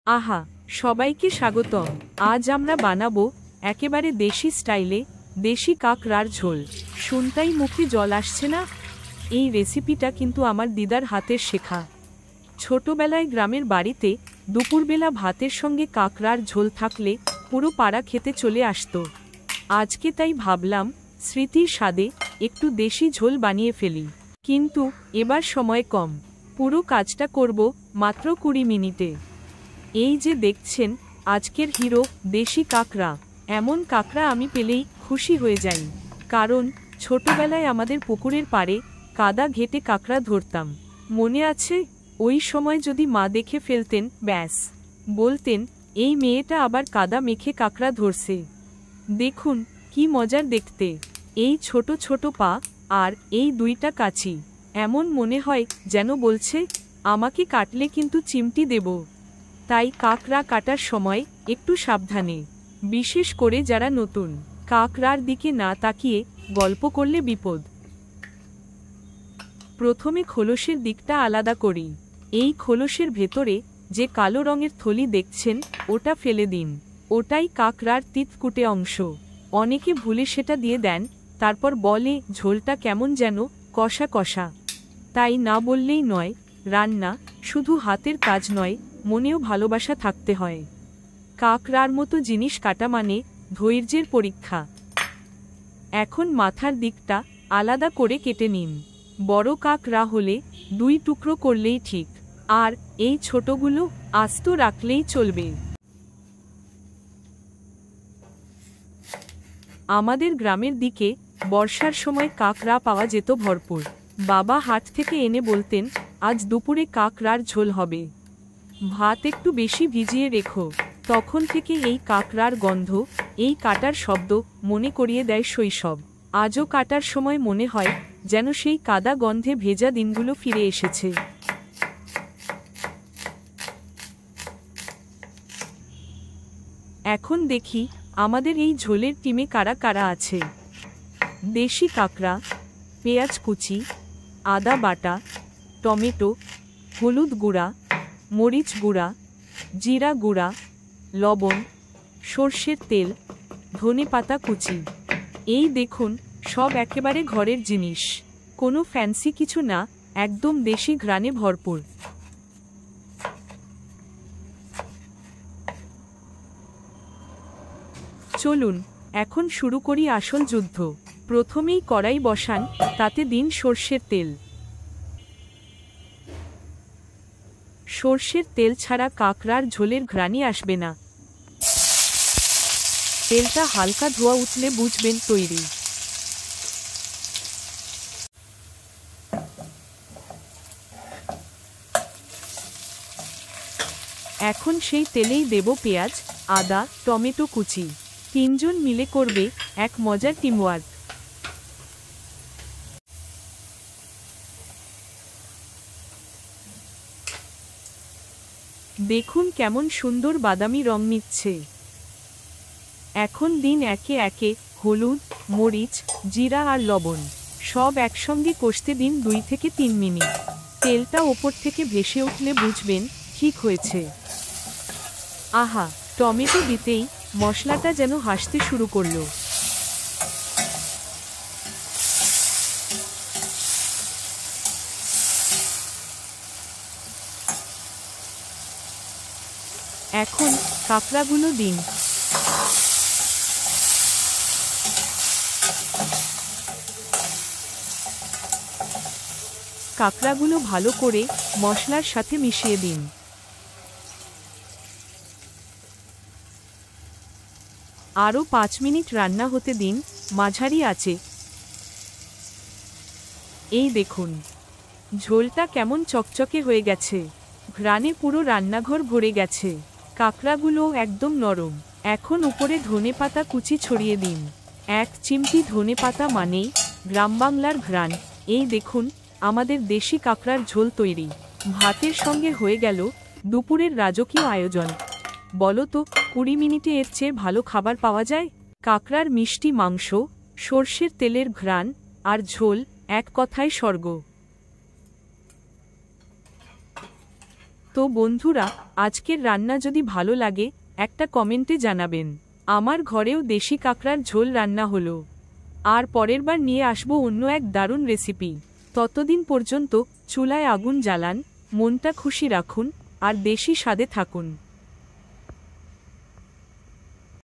আহা, সবাইকে স্বাগতম। আজ আমরা বানাবো একেবারে দেশি স্টাইলে দেশি কাঁকড়ার ঝোল। শুনতেই মুখে জল আসছে না? এই রেসিপিটা কিন্তু আমার দিদার হাতের শেখা। ছোটবেলায় গ্রামের বাড়িতে দুপুরবেলা ভাতের সঙ্গে কাঁকড়ার ঝোল থাকলে পুরো পাড়া খেতে চলে আসতো। আজকে তাই ভাবলাম স্মৃতির স্বাদে একটু দেশি ঝোল বানিয়ে ফেলি। কিন্তু এবার সময় কম, পুরো কাজটা করব মাত্র 20 মিনিটে। এই যে দেখছেন আজকের হিরো দেশি কাঁকড়া। এমন কাঁকড়া আমি পেলেই খুশি হয়ে যাই, কারণ ছোটবেলায় আমাদের পুকুরের পাড়ে কাদা ঘেটে কাঁকড়া ধরতাম। মনে আছে ওই সময় যদি মা দেখে ফেলতেন, ব্যাস, বলতেন এই মেয়েটা আবার কাদা মেখে কাঁকড়া ধরছে। দেখুন কি মজার দেখতে, এই ছোট ছোট পা আর এই দুইটা কাঁচি, এমন মনে হয় যেন বলছে আমাকে কাটলে কিন্তু চিমটি দেব। তাই কাঁকড়া কাটার সময় একটু সাবধানে, বিশেষ করে যারা নতুন, কাঁকড়ার দিকে না তাকিয়ে গল্প করলে বিপদ। প্রথমে খোলসের দিকটা আলাদা করি। এই খোলসের ভেতরে যে কালো রঙের থলি দেখছেন ওটা ফেলে দিন। ওটাই কাঁকড়ার তিতকুটে অংশ। অনেকে ভুলে সেটা দিয়ে দেন, তারপর বলে ঝোলটা কেমন যেন কষা কষা। তাই না বললেই নয়, রান্না শুধু হাতের কাজ নয়, মনেও ভালোবাসা থাকতে হয়। কাঁকড়ার মতো জিনিস কাটা মানে ধৈর্যের পরীক্ষা। এখন মাথার দিকটা আলাদা করে কেটে নিন। বড় কাঁকড়া হলে 2 টুকরো করলেই ঠিক, আর এই ছোটগুলো আস্ত রাখলেই চলবে। আমাদের গ্রামের দিকে বর্ষার সময় কাঁকড়া পাওয়া যেত ভরপুর। বাবা হাট থেকে এনে বলতেন আজ দুপুরে কাঁকড়ার ঝোল হবে, ভাত একটু বেশি ভিজিয়ে রেখো। তখন থেকে এই কাঁকড়ার গন্ধ, এই কাটার শব্দ মনে করিয়ে দেয় শৈশব। আজও কাটার সময় মনে হয় যেন সেই কাদা গন্ধে ভেজা দিনগুলো ফিরে এসেছে। এখন দেখি আমাদের এই ঝোলের টিমে কারা কারা আছে। দেশি কাঁকড়া, পেঁয়াজ কুচি, আদা বাটা, টমেটো, হলুদ গুঁড়া, মরিচ গুঁড়া, জিরা গুঁড়া, লবণ, সর্ষের তেল, ধনেপাতা কুচি। এই দেখুন সব একেবারে ঘরের জিনিস, কোনো ফ্যান্সি কিছু না, একদম দেশি ঘ্রাণে ভরপুর। চলুন এখন শুরু করি আসল যুদ্ধ। প্রথমেই কড়াই বসান, তাতে দিন সর্ষের তেল। সর্ষের তেল ছাড়া কাঁকড়ার ঝোলের ঘ্রাণই আসবে না। তেলটা হালকা ধোয়া উঠলে বুঝবেন তৈরি। এখন সেই তেলেই দেব পেঁয়াজ, আদা, টমেটো কুচি। 3 জন মিলে করবে এক মজার টিমওয়ার্ক। দেখুন কেমন সুন্দর বাদামি রং নিচ্ছে। এখন দিন একে একে হলুদ, মরিচ, জিরা আর লবণ। সব একসঙ্গে কষতে দিন 2 থেকে 3 মিনিট। তেলটা ওপর থেকে ভেসে উঠলে বুঝবেন ঠিক হয়েছে। আহা, টমেটো দিতেই মশলাটা যেন হাসতে শুরু করলো। এখন কাঁকড়াগুলো দিন। কাঁকড়াগুলো ভালো করে মশলার সাথে মিশিয়ে দিন। আরও 5 মিনিট রান্না হতে দিন মাঝারি আঁচে। এই দেখুন ঝোলটা কেমন চকচকে হয়ে গেছে, ঘ্রাণে পুরো রান্নাঘর ভরে গেছে। কাঁকড়াগুলো একদম নরম। এখন উপরে ধনেপাতা কুচি ছড়িয়ে দিন। 1 চিমটি ধনেপাতা মানেই গ্রামবাংলার ঘ্রাণ। এই দেখুন আমাদের দেশি কাঁকড়ার ঝোল তৈরি। ভাতের সঙ্গে হয়ে গেল দুপুরের রাজকীয় আয়োজন। বলো তো 20 মিনিটে এর চেয়ে ভালো খাবার পাওয়া যায়? কাঁকড়ার মিষ্টি মাংস, সর্ষের তেলের ঘ্রাণ আর ঝোল, এক কথায় স্বর্গ। তো বন্ধুরা, আজকের রান্না যদি ভালো লাগে একটা কমেন্টে জানাবেন। আমার ঘরেও দেশি কাঁকড়ার ঝোল রান্না হলো। আর পরের বার নিয়ে আসবো অন্য এক দারুণ রেসিপি। ততদিন পর্যন্ত চুলায় আগুন জ্বালান, মনটা খুশি রাখুন আর দেশি স্বাদে থাকুন।